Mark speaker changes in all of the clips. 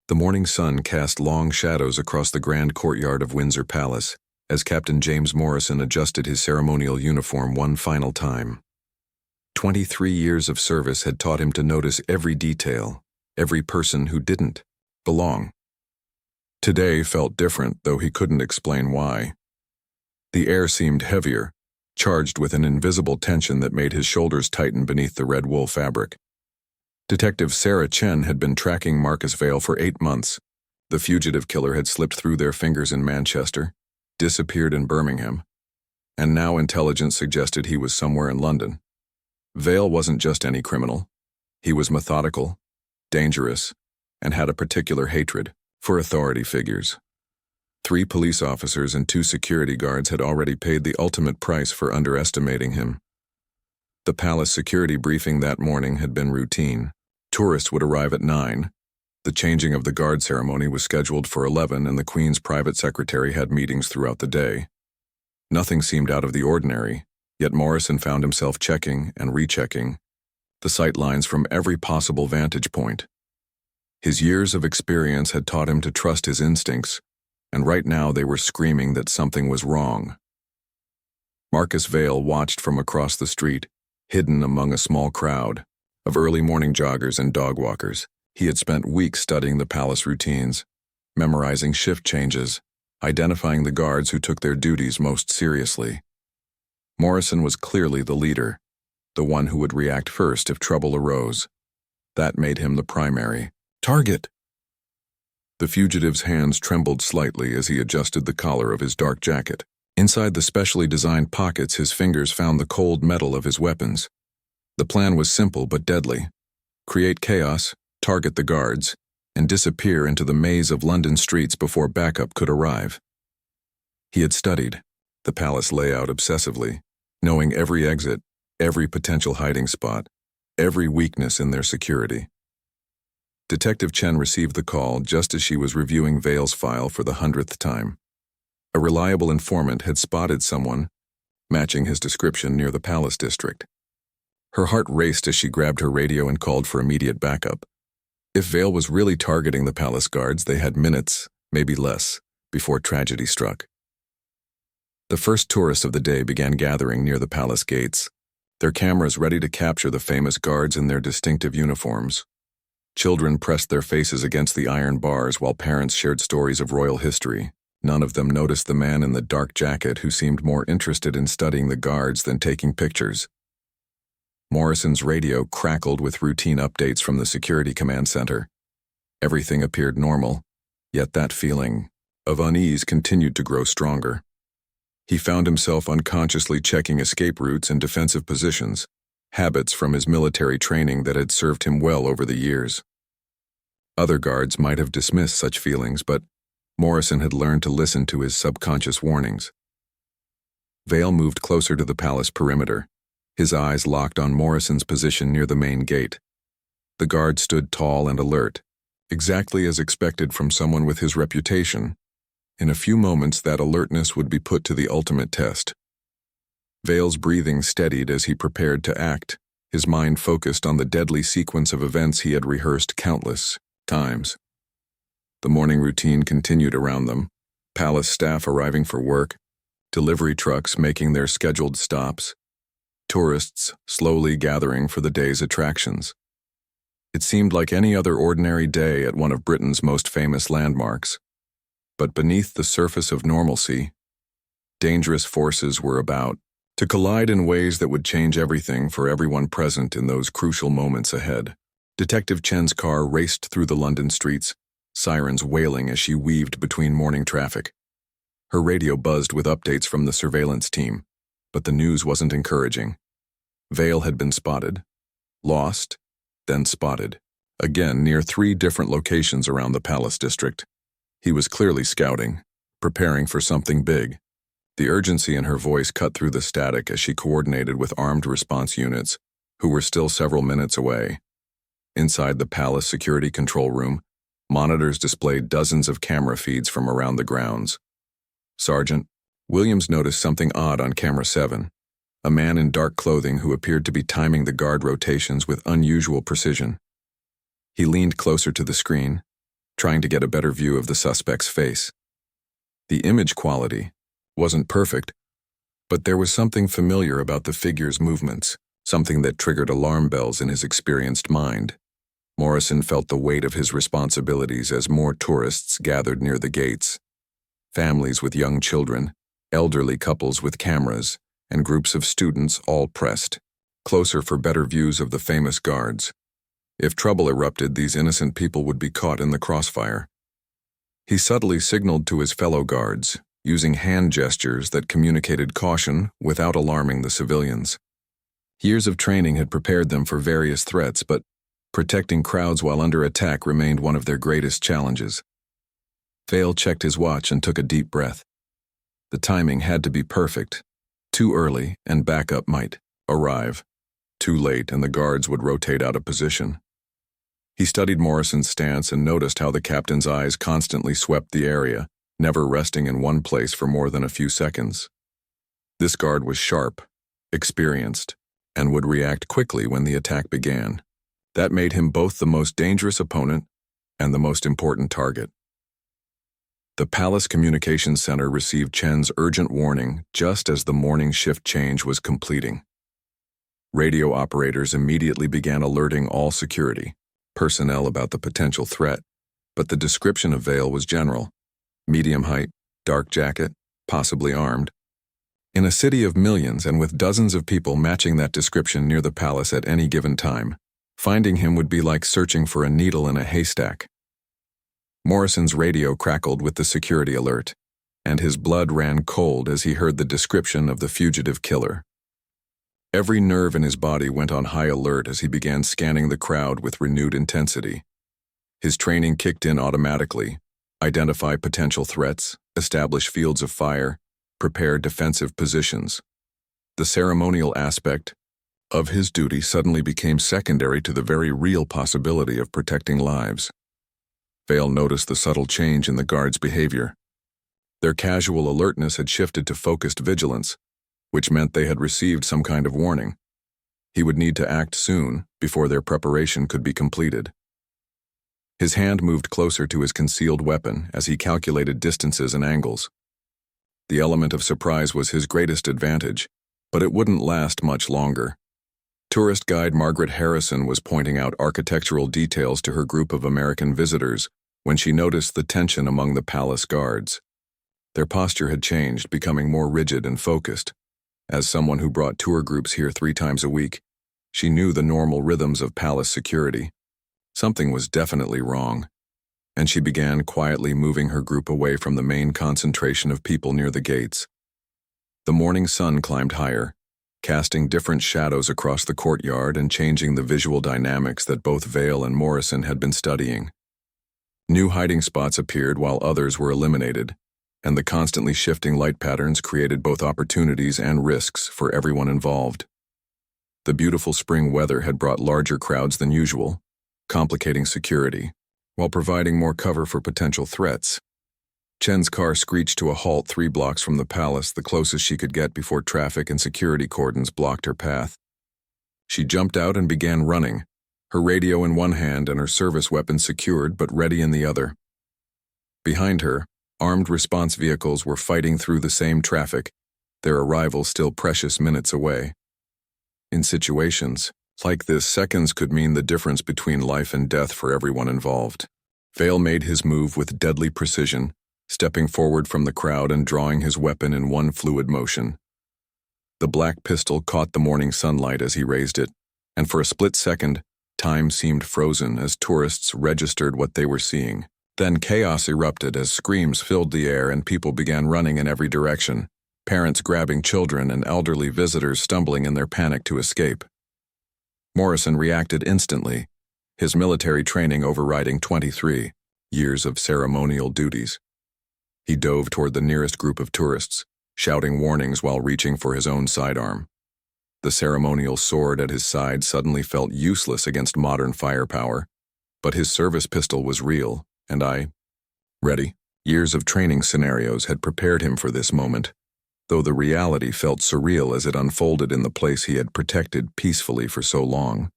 Speaker 1: The morning sun cast long shadows across the grand courtyard of Windsor Palace as Captain James Morrison adjusted his ceremonial uniform one final time. 23 years of service had taught him to notice every detail, every person who didn't belong. Today felt different, though he couldn't explain why. The air seemed heavier, charged with an invisible tension that made his shoulders tighten beneath the red wool fabric. Detective Sarah Chen had been tracking Marcus Vale for 8 months. The fugitive killer had slipped through their fingers in Manchester, disappeared in Birmingham, and now intelligence suggested he was somewhere in London. Vale wasn't just any criminal. He was methodical, dangerous, and had a particular hatred for authority figures. 3 police officers and 2 security guards had already paid the ultimate price for underestimating him. The palace security briefing that morning had been routine. Tourists would arrive at 9. The changing of the guard ceremony was scheduled for 11, and the Queen's private secretary had meetings throughout the day. Nothing seemed out of the ordinary, yet Morrison found himself checking and rechecking the sight lines from every possible vantage point. His years of experience had taught him to trust his instincts, and right now they were screaming that something was wrong. Marcus Vale watched from across the street, hidden among a small crowd of early morning joggers and dog walkers. He had spent weeks studying the palace routines, memorizing shift changes, identifying the guards who took their duties most seriously. Morrison was clearly the leader, the one who would react first if trouble arose. That made him the primary target. The fugitive's hands trembled slightly as he adjusted the collar of his dark jacket. Inside the specially designed pockets, his fingers found the cold metal of his weapons. The plan was simple but deadly. Create chaos, target the guards, and disappear into the maze of London streets before backup could arrive. He had studied the palace layout obsessively, knowing every exit, every potential hiding spot, every weakness in their security. Detective Chen received the call just as she was reviewing Vale's file for the 100th time. A reliable informant had spotted someone matching his description near the Palace District. Her heart raced as she grabbed her radio and called for immediate backup. If Vale was really targeting the palace guards, they had minutes, maybe less, before tragedy struck. The first tourists of the day began gathering near the palace gates, their cameras ready to capture the famous guards in their distinctive uniforms. Children pressed their faces against the iron bars while parents shared stories of royal history. None of them noticed the man in the dark jacket who seemed more interested in studying the guards than taking pictures. Morrison's radio crackled with routine updates from the security command center. Everything appeared normal, yet that feeling of unease continued to grow stronger. He found himself unconsciously checking escape routes and defensive positions, habits from his military training that had served him well over the years. Other guards might have dismissed such feelings, but Morrison had learned to listen to his subconscious warnings. Vale moved closer to the palace perimeter, his eyes locked on Morrison's position near the main gate. The guard stood tall and alert, exactly as expected from someone with his reputation. In a few moments, that alertness would be put to the ultimate test. Vale's breathing steadied as he prepared to act, his mind focused on the deadly sequence of events he had rehearsed countless times. The morning routine continued around them, palace staff arriving for work, delivery trucks making their scheduled stops, tourists slowly gathering for the day's attractions. It seemed like any other ordinary day at one of Britain's most famous landmarks. But beneath the surface of normalcy, dangerous forces were about to collide in ways that would change everything for everyone present in those crucial moments ahead. Detective Chen's car raced through the London streets, sirens wailing as she weaved between morning traffic. Her radio buzzed with updates from the surveillance team, but the news wasn't encouraging. Vale had been spotted, lost, then spotted, again near 3 different locations around the Palace District. He was clearly scouting, preparing for something big. The urgency in her voice cut through the static as she coordinated with armed response units, who were still several minutes away. Inside the palace security control room, monitors displayed dozens of camera feeds from around the grounds. Sergeant Williams noticed something odd on camera 7, a man in dark clothing who appeared to be timing the guard rotations with unusual precision. He leaned closer to the screen, trying to get a better view of the suspect's face. The image quality wasn't perfect, but there was something familiar about the figure's movements, something that triggered alarm bells in his experienced mind. Morrison felt the weight of his responsibilities as more tourists gathered near the gates. Families with young children, elderly couples with cameras, and groups of students all pressed, closer for better views of the famous guards. If trouble erupted, these innocent people would be caught in the crossfire. He subtly signaled to his fellow guards, using hand gestures that communicated caution without alarming the civilians. Years of training had prepared them for various threats, but protecting crowds while under attack remained one of their greatest challenges. Vale checked his watch and took a deep breath. The timing had to be perfect. Too early, and backup might arrive. Too late, and the guards would rotate out of position. He studied Morrison's stance and noticed how the captain's eyes constantly swept the area, never resting in one place for more than a few seconds. This guard was sharp, experienced, and would react quickly when the attack began. That made him both the most dangerous opponent and the most important target. The Palace Communications Center received Chen's urgent warning just as the morning shift change was completing. Radio operators immediately began alerting all security personnel about the potential threat, but the description of Vale was general: medium height, dark jacket, possibly armed. In a city of millions and with dozens of people matching that description near the palace at any given time, finding him would be like searching for a needle in a haystack. Morrison's radio crackled with the security alert, and his blood ran cold as he heard the description of the fugitive killer. Every nerve in his body went on high alert as he began scanning the crowd with renewed intensity. His training kicked in automatically: identify potential threats, establish fields of fire, prepare defensive positions. The ceremonial aspect of his duty suddenly became secondary to the very real possibility of protecting lives. Vale noticed the subtle change in the guards' behavior. Their casual alertness had shifted to focused vigilance, which meant they had received some kind of warning. He would need to act soon, before their preparation could be completed. His hand moved closer to his concealed weapon as he calculated distances and angles. The element of surprise was his greatest advantage, but it wouldn't last much longer. Tourist guide Margaret Harrison was pointing out architectural details to her group of American visitors when she noticed the tension among the palace guards. Their posture had changed, becoming more rigid and focused. As someone who brought tour groups here 3 times a week, she knew the normal rhythms of palace security. Something was definitely wrong, and she began quietly moving her group away from the main concentration of people near the gates. The morning sun climbed higher, casting different shadows across the courtyard and changing the visual dynamics that both Vale and Morrison had been studying. New hiding spots appeared while others were eliminated, and the constantly shifting light patterns created both opportunities and risks for everyone involved. The beautiful spring weather had brought larger crowds than usual, complicating security, while providing more cover for potential threats. Chen's car screeched to a halt 3 blocks from the palace, the closest she could get before traffic and security cordons blocked her path. She jumped out and began running, her radio in one hand and her service weapon secured but ready in the other. Behind her, armed response vehicles were fighting through the same traffic, their arrival still precious minutes away. In situations like this, seconds could mean the difference between life and death for everyone involved. Vale made his move with deadly precision, stepping forward from the crowd and drawing his weapon in one fluid motion. The black pistol caught the morning sunlight as he raised it, and for a split second, time seemed frozen as tourists registered what they were seeing. Then chaos erupted as screams filled the air and people began running in every direction, parents grabbing children and elderly visitors stumbling in their panic to escape. Morrison reacted instantly, his military training overriding 23 years of ceremonial duties. He dove toward the nearest group of tourists, shouting warnings while reaching for his own sidearm. The ceremonial sword at his side suddenly felt useless against modern firepower, but his service pistol was real, and ready. Years of training scenarios had prepared him for this moment, though the reality felt surreal as it unfolded in the place he had protected peacefully for so long.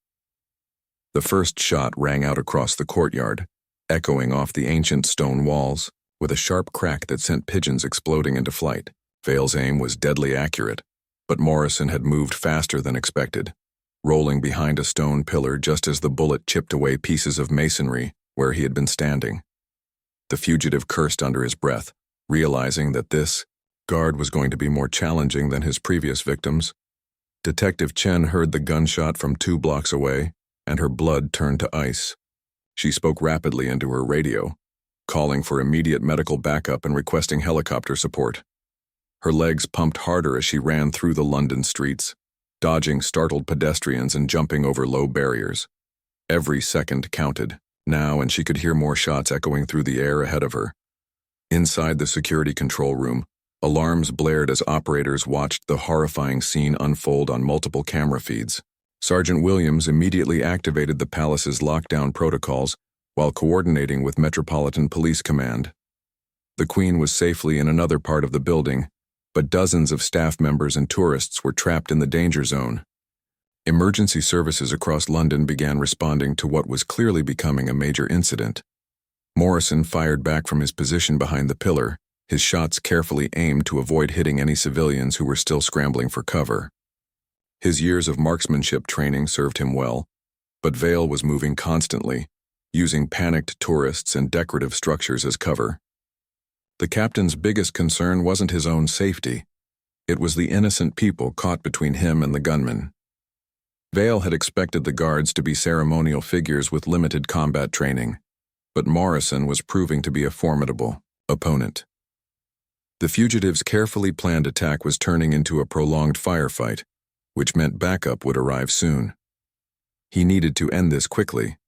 Speaker 1: The first shot rang out across the courtyard, echoing off the ancient stone walls, with a sharp crack that sent pigeons exploding into flight. Vale's aim was deadly accurate, but Morrison had moved faster than expected, rolling behind a stone pillar just as the bullet chipped away pieces of masonry where he had been standing. The fugitive cursed under his breath, realizing that this guard was going to be more challenging than his previous victims. Detective Chen heard the gunshot from 2 blocks away, and her blood turned to ice. She spoke rapidly into her radio, calling for immediate medical backup and requesting helicopter support. Her legs pumped harder as she ran through the London streets, dodging startled pedestrians and jumping over low barriers. Every second counted now, and she could hear more shots echoing through the air ahead of her. Inside the security control room, alarms blared as operators watched the horrifying scene unfold on multiple camera feeds. Sergeant Williams immediately activated the palace's lockdown protocols while coordinating with Metropolitan Police Command. The Queen was safely in another part of the building, but dozens of staff members and tourists were trapped in the danger zone. Emergency services across London began responding to what was clearly becoming a major incident. Morrison fired back from his position behind the pillar, his shots carefully aimed to avoid hitting any civilians who were still scrambling for cover. His years of marksmanship training served him well, but Vale was moving constantly, using panicked tourists and decorative structures as cover. The captain's biggest concern wasn't his own safety. It was the innocent people caught between him and the gunmen. Vale had expected the guards to be ceremonial figures with limited combat training, but Morrison was proving to be a formidable opponent. The fugitive's carefully planned attack was turning into a prolonged firefight, which meant backup would arrive soon. He needed to end this quickly,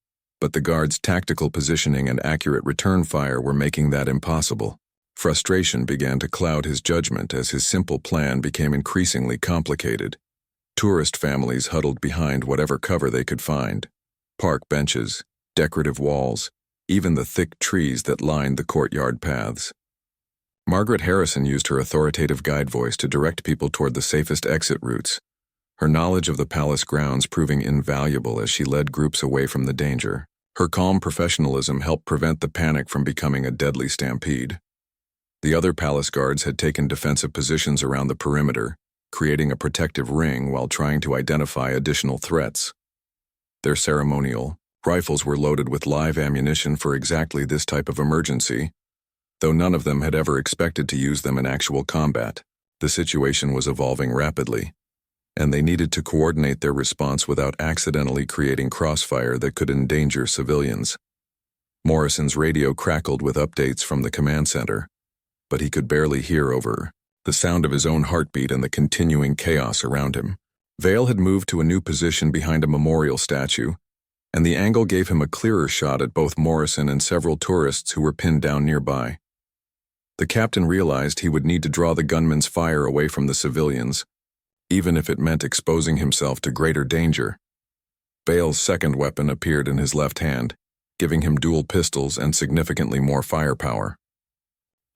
Speaker 1: but the guards' tactical positioning and accurate return fire were making that impossible. Frustration began to cloud his judgment as his simple plan became increasingly complicated. Tourist families huddled behind whatever cover they could find: park benches, decorative walls, even the thick trees that lined the courtyard paths. Margaret Harrison used her authoritative guide voice to direct people toward the safest exit routes, her knowledge of the palace grounds proving invaluable as she led groups away from the danger. Her calm professionalism helped prevent the panic from becoming a deadly stampede. The other palace guards had taken defensive positions around the perimeter, creating a protective ring while trying to identify additional threats. Their ceremonial rifles were loaded with live ammunition for exactly this type of emergency, though none of them had ever expected to use them in actual combat. The situation was evolving rapidly, and they needed to coordinate their response without accidentally creating crossfire that could endanger civilians. Morrison's radio crackled with updates from the command center, but he could barely hear over the sound of his own heartbeat and the continuing chaos around him. Vale had moved to a new position behind a memorial statue, and the angle gave him a clearer shot at both Morrison and several tourists who were pinned down nearby. The captain realized he would need to draw the gunmen's fire away from the civilians, even if it meant exposing himself to greater danger. Vale's second weapon appeared in his left hand, giving him dual pistols and significantly more firepower.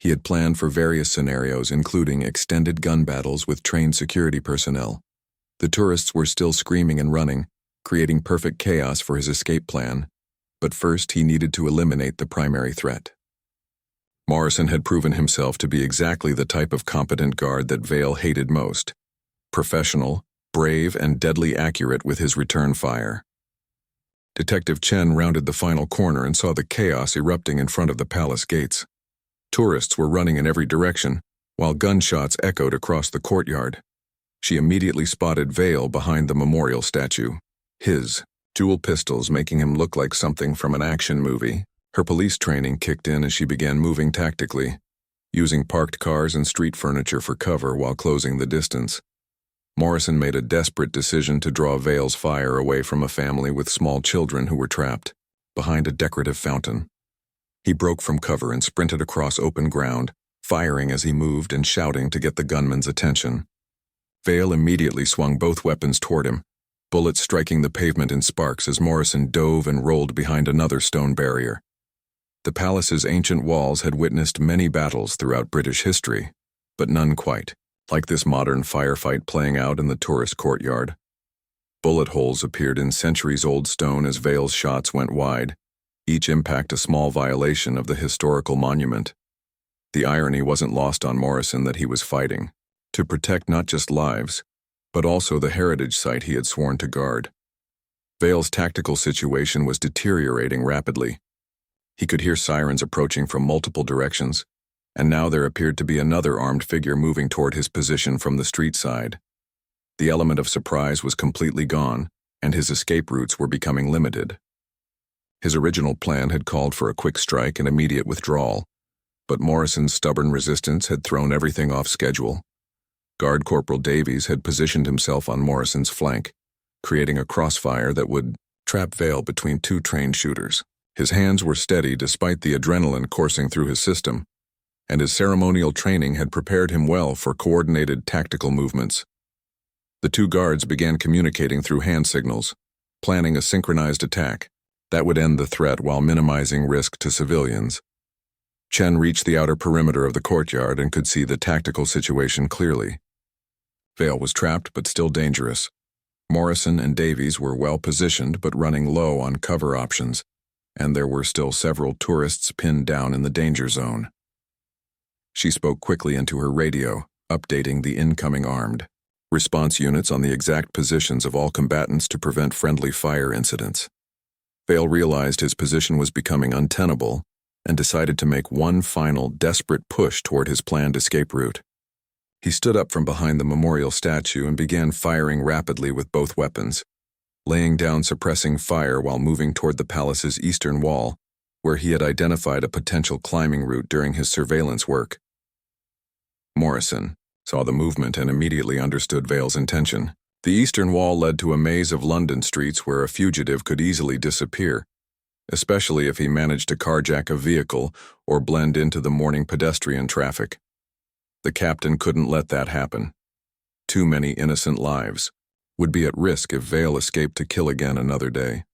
Speaker 1: He had planned for various scenarios, including extended gun battles with trained security personnel. The tourists were still screaming and running, creating perfect chaos for his escape plan, but first he needed to eliminate the primary threat. Morrison had proven himself to be exactly the type of competent guard that Vale hated most: professional, brave, and deadly accurate with his return fire. Detective Chen rounded the final corner and saw the chaos erupting in front of the palace gates. Tourists were running in every direction, while gunshots echoed across the courtyard. She immediately spotted Vale behind the memorial statue, his dual pistols making him look like something from an action movie. Her police training kicked in as she began moving tactically, using parked cars and street furniture for cover while closing the distance. Morrison made a desperate decision to draw Vale's fire away from a family with small children who were trapped behind a decorative fountain. He broke from cover and sprinted across open ground, firing as he moved and shouting to get the gunman's attention. Vale immediately swung both weapons toward him, bullets striking the pavement in sparks as Morrison dove and rolled behind another stone barrier. The palace's ancient walls had witnessed many battles throughout British history, but none quite like this modern firefight playing out in the tourist courtyard. Bullet holes appeared in centuries-old stone as Vale's shots went wide, each impact a small violation of the historical monument. The irony wasn't lost on Morrison that he was fighting to protect not just lives, but also the heritage site he had sworn to guard. Vale's tactical situation was deteriorating rapidly. He could hear sirens approaching from multiple directions, and now there appeared to be another armed figure moving toward his position from the street side. The element of surprise was completely gone, and his escape routes were becoming limited. His original plan had called for a quick strike and immediate withdrawal, but Morrison's stubborn resistance had thrown everything off schedule. Guard Corporal Davies had positioned himself on Morrison's flank, creating a crossfire that would trap Vale between two trained shooters. His hands were steady despite the adrenaline coursing through his system, and his ceremonial training had prepared him well for coordinated tactical movements. The two guards began communicating through hand signals, planning a synchronized attack that would end the threat while minimizing risk to civilians. Chen reached the outer perimeter of the courtyard and could see the tactical situation clearly. Vale was trapped but still dangerous. Morrison and Davies were well positioned but running low on cover options, and there were still several tourists pinned down in the danger zone. She spoke quickly into her radio, updating the incoming armed response units on the exact positions of all combatants to prevent friendly fire incidents. Vale realized his position was becoming untenable and decided to make one final, desperate push toward his planned escape route. He stood up from behind the memorial statue and began firing rapidly with both weapons, laying down suppressing fire while moving toward the palace's eastern wall, where he had identified a potential climbing route during his surveillance work. Morrison saw the movement and immediately understood Vale's intention. The eastern wall led to a maze of London streets where a fugitive could easily disappear, especially if he managed to carjack a vehicle or blend into the morning pedestrian traffic. The captain couldn't let that happen. Too many innocent lives would be at risk if Vale escaped to kill again another day.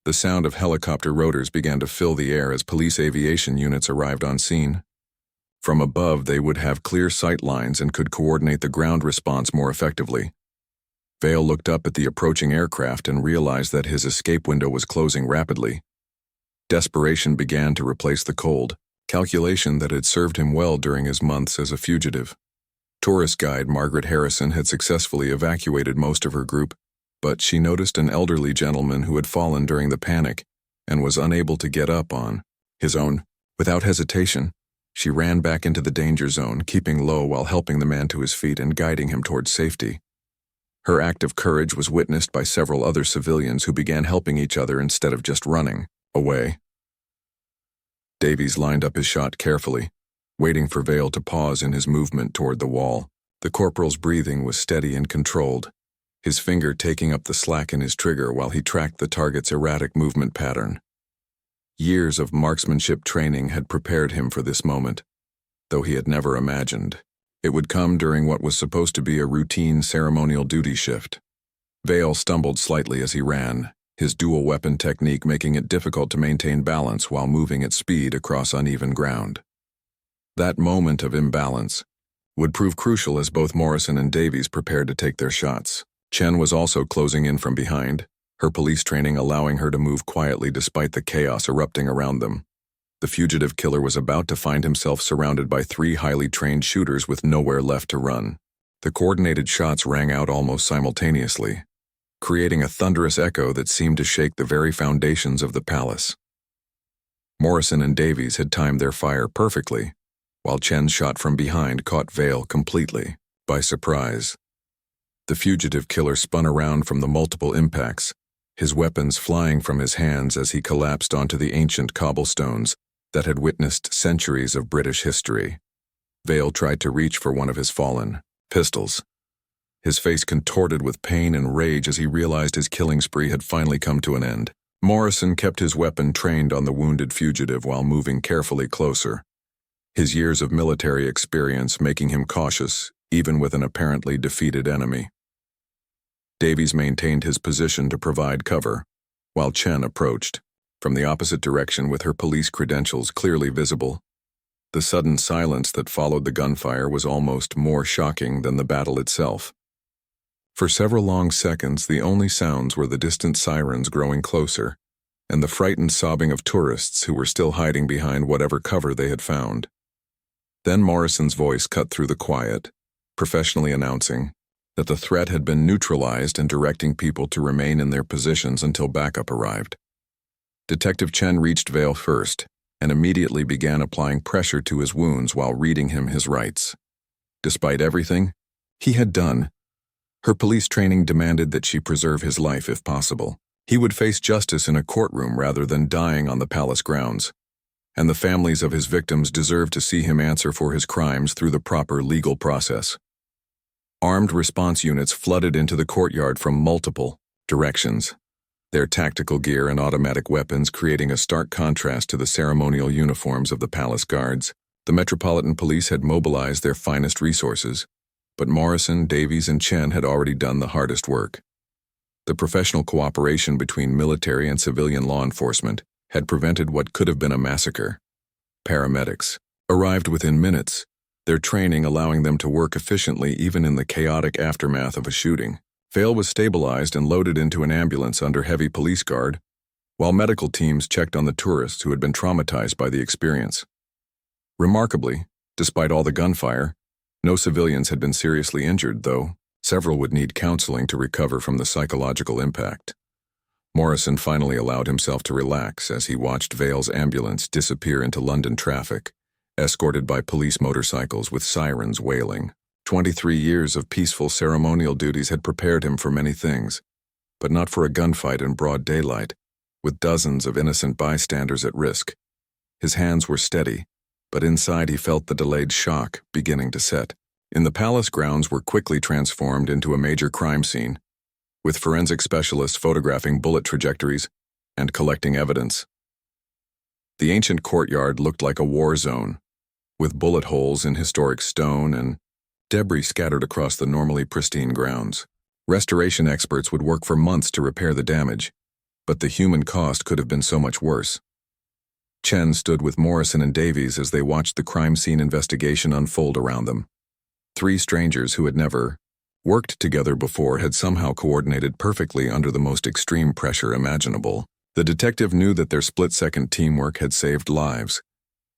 Speaker 1: The sound of helicopter rotors began to fill the air as police aviation units arrived on scene. From above, they would have clear sight lines and could coordinate the ground response more effectively. Vale looked up at the approaching aircraft and realized that his escape window was closing rapidly. Desperation began to replace the cold calculation that had served him well during his months as a fugitive. Tourist guide Margaret Harrison had successfully evacuated most of her group, but she noticed an elderly gentleman who had fallen during the panic and was unable to get up on his own. Without hesitation, she ran back into the danger zone, keeping low while helping the man to his feet and guiding him towards safety. Her act of courage was witnessed by several other civilians who began helping each other instead of just running away. Davies lined up his shot carefully, waiting for Vale to pause in his movement toward the wall. The corporal's breathing was steady and controlled, his finger taking up the slack in his trigger while he tracked the target's erratic movement pattern. Years of marksmanship training had prepared him for this moment, though he had never imagined it would come during what was supposed to be a routine ceremonial duty shift. Vale stumbled slightly as he ran, his dual-weapon technique making it difficult to maintain balance while moving at speed across uneven ground. That moment of imbalance would prove crucial as both Morrison and Davies prepared to take their shots. Chen was also closing in from behind, her police training allowing her to move quietly despite the chaos erupting around them. The fugitive killer was about to find himself surrounded by three highly trained shooters with nowhere left to run. The coordinated shots rang out almost simultaneously, creating a thunderous echo that seemed to shake the very foundations of the palace. Morrison and Davies had timed their fire perfectly, while Chen's shot from behind caught Vale completely by surprise. The fugitive killer spun around from the multiple impacts, his weapons flying from his hands as he collapsed onto the ancient cobblestones that had witnessed centuries of British history. Vale tried to reach for one of his fallen pistols, his face contorted with pain and rage as he realized his killing spree had finally come to an end. Morrison kept his weapon trained on the wounded fugitive while moving carefully closer, his years of military experience making him cautious, even with an apparently defeated enemy. Davies maintained his position to provide cover, while Chen approached, from the opposite direction with her police credentials clearly visible. The sudden silence that followed the gunfire was almost more shocking than the battle itself. For several long seconds, the only sounds were the distant sirens growing closer, and the frightened sobbing of tourists who were still hiding behind whatever cover they had found. Then Morrison's voice cut through the quiet, professionally announcing that the threat had been neutralized and directing people to remain in their positions until backup arrived. Detective Chen reached Vale first and immediately began applying pressure to his wounds while reading him his rights. Despite everything he had done, her police training demanded that she preserve his life if possible. He would face justice in a courtroom rather than dying on the palace grounds, and the families of his victims deserved to see him answer for his crimes through the proper legal process. Armed response units flooded into the courtyard from multiple directions, their tactical gear and automatic weapons creating a stark contrast to the ceremonial uniforms of the palace guards. The Metropolitan Police had mobilized their finest resources, but Morrison, Davies, and Chen had already done the hardest work. The professional cooperation between military and civilian law enforcement had prevented what could have been a massacre. Paramedics arrived within minutes, their training allowing them to work efficiently even in the chaotic aftermath of a shooting. Vale was stabilized and loaded into an ambulance under heavy police guard, while medical teams checked on the tourists who had been traumatized by the experience. Remarkably, despite all the gunfire, no civilians had been seriously injured, though several would need counseling to recover from the psychological impact. Morrison finally allowed himself to relax as he watched Vale's ambulance disappear into London traffic, escorted by police motorcycles with sirens wailing. 23 years of peaceful ceremonial duties had prepared him for many things, but not for a gunfight in broad daylight, with dozens of innocent bystanders at risk. His hands were steady, but inside he felt the delayed shock beginning to set. In the palace grounds were quickly transformed into a major crime scene, with forensic specialists photographing bullet trajectories and collecting evidence. The ancient courtyard looked like a war zone, with bullet holes in historic stone and debris scattered across the normally pristine grounds. Restoration experts would work for months to repair the damage, but the human cost could have been so much worse. Chen stood with Morrison and Davies as they watched the crime scene investigation unfold around them. Three strangers who had never worked together before had somehow coordinated perfectly under the most extreme pressure imaginable. The detective knew that their split-second teamwork had saved lives,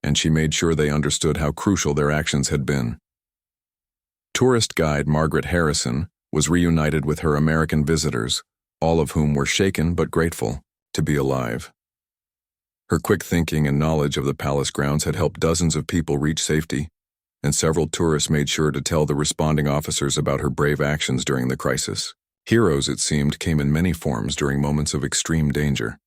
Speaker 1: and she made sure they understood how crucial their actions had been. Tourist guide Margaret Harrison was reunited with her American visitors, all of whom were shaken but grateful to be alive. Her quick thinking and knowledge of the palace grounds had helped dozens of people reach safety, and several tourists made sure to tell the responding officers about her brave actions during the crisis. Heroes, it seemed, came in many forms during moments of extreme danger.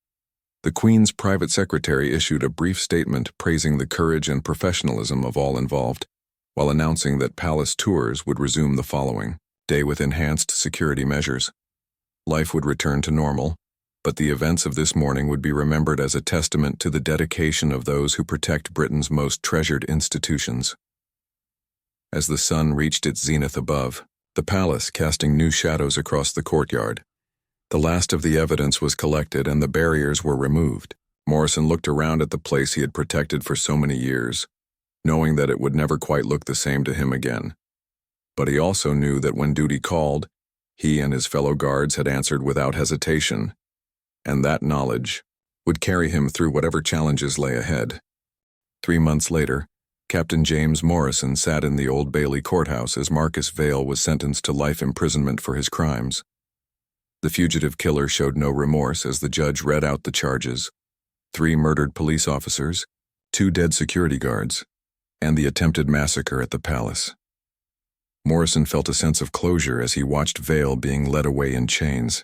Speaker 1: The Queen's private secretary issued a brief statement praising the courage and professionalism of all involved, while announcing that palace tours would resume the following day with enhanced security measures. Life would return to normal, but the events of this morning would be remembered as a testament to the dedication of those who protect Britain's most treasured institutions. As the sun reached its zenith above, the palace casting new shadows across the courtyard, the last of the evidence was collected and the barriers were removed. Morrison looked around at the place he had protected for so many years, knowing that it would never quite look the same to him again. But he also knew that when duty called, he and his fellow guards had answered without hesitation, and that knowledge would carry him through whatever challenges lay ahead. 3 months later, Captain James Morrison sat in the Old Bailey courthouse as Marcus Vale was sentenced to life imprisonment for his crimes. The fugitive killer showed no remorse as the judge read out the charges: 3 murdered police officers, 2 dead security guards, and the attempted massacre at the palace. Morrison felt a sense of closure as he watched Vale being led away in chains,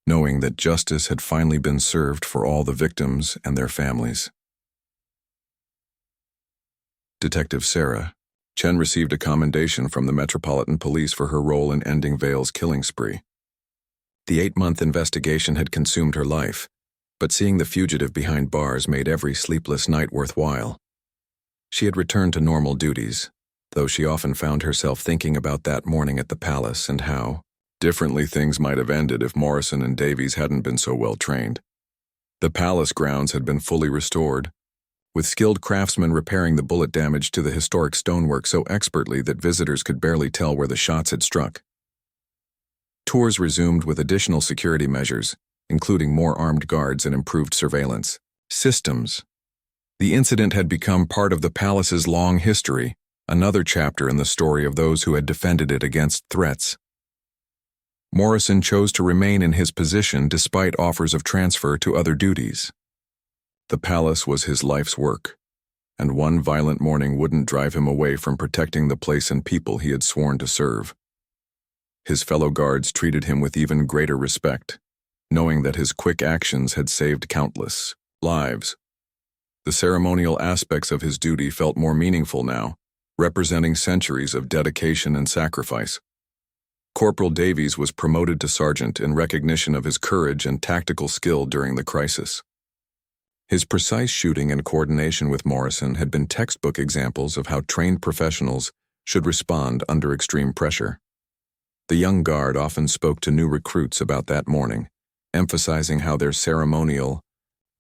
Speaker 1: knowing that justice had finally been served for all the victims and their families. Detective Sarah Chen received a commendation from the Metropolitan Police for her role in ending Vale's killing spree. The 8-month investigation had consumed her life, but seeing the fugitive behind bars made every sleepless night worthwhile. She had returned to normal duties, though she often found herself thinking about that morning at the palace and how differently things might have ended if Morrison and Davies hadn't been so well trained. The palace grounds had been fully restored, with skilled craftsmen repairing the bullet damage to the historic stonework so expertly that visitors could barely tell where the shots had struck. Tours resumed with additional security measures, including more armed guards and improved surveillance systems. The incident had become part of the palace's long history, another chapter in the story of those who had defended it against threats. Morrison chose to remain in his position despite offers of transfer to other duties. The palace was his life's work, and one violent morning wouldn't drive him away from protecting the place and people he had sworn to serve. His fellow guards treated him with even greater respect, knowing that his quick actions had saved countless lives. The ceremonial aspects of his duty felt more meaningful now, representing centuries of dedication and sacrifice. Corporal Davies was promoted to sergeant in recognition of his courage and tactical skill during the crisis. His precise shooting and coordination with Morrison had been textbook examples of how trained professionals should respond under extreme pressure. The young guard often spoke to new recruits about that morning, emphasizing how their ceremonial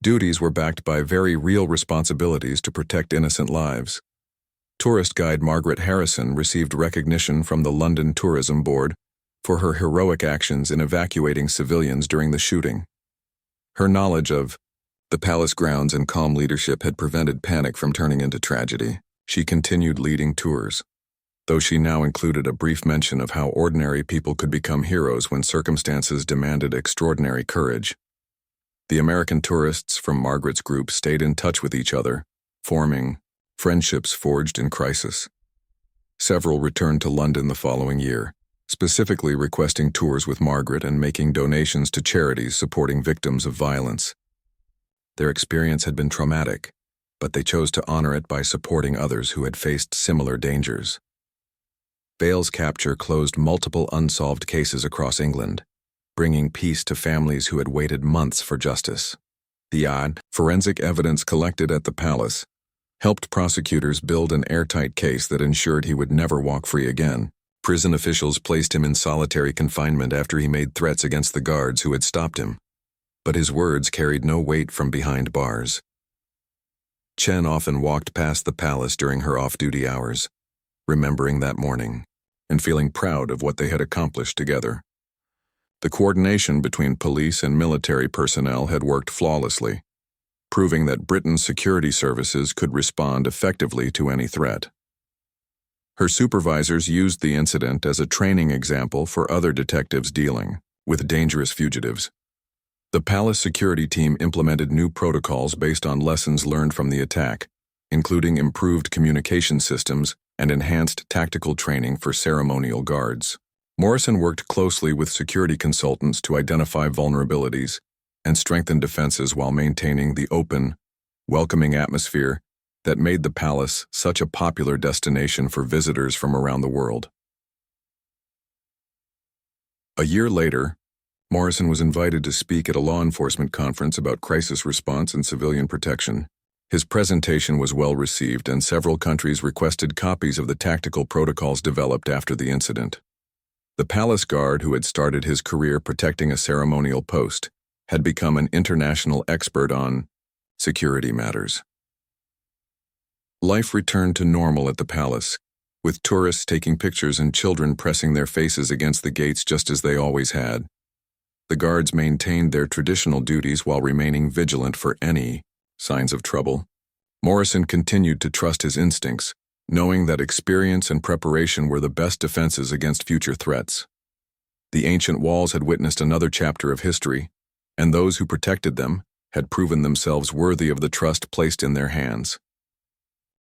Speaker 1: duties were backed by very real responsibilities to protect innocent lives. Tourist guide Margaret Harrison received recognition from the London Tourism Board for her heroic actions in evacuating civilians during the shooting. Her knowledge of the palace grounds and calm leadership had prevented panic from turning into tragedy. She continued leading tours, though she now included a brief mention of how ordinary people could become heroes when circumstances demanded extraordinary courage. The American tourists from Margaret's group stayed in touch with each other, forming friendships forged in crisis. Several returned to London the following year, specifically requesting tours with Margaret and making donations to charities supporting victims of violence. Their experience had been traumatic, but they chose to honor it by supporting others who had faced similar dangers. Vale's capture closed multiple unsolved cases across England, bringing peace to families who had waited months for justice. The forensic evidence collected at the palace helped prosecutors build an airtight case that ensured he would never walk free again. Prison officials placed him in solitary confinement after he made threats against the guards who had stopped him, but his words carried no weight from behind bars. Chen often walked past the palace during her off-duty hours, remembering that morning and feeling proud of what they had accomplished together. The coordination between police and military personnel had worked flawlessly, proving that Britain's security services could respond effectively to any threat. Her supervisors used the incident as a training example for other detectives dealing with dangerous fugitives. The palace security team implemented new protocols based on lessons learned from the attack, including improved communication systems and enhanced tactical training for ceremonial guards. Morrison worked closely with security consultants to identify vulnerabilities and strengthen defenses while maintaining the open, welcoming atmosphere that made the palace such a popular destination for visitors from around the world. A year later, Morrison was invited to speak at a law enforcement conference about crisis response and civilian protection. His presentation was well received, and several countries requested copies of the tactical protocols developed after the incident. The palace guard, who had started his career protecting a ceremonial post, had become an international expert on security matters. Life returned to normal at the palace, with tourists taking pictures and children pressing their faces against the gates just as they always had. The guards maintained their traditional duties while remaining vigilant for any signs of trouble. Morrison continued to trust his instincts, knowing that experience and preparation were the best defenses against future threats. The ancient walls had witnessed another chapter of history, and those who protected them had proven themselves worthy of the trust placed in their hands.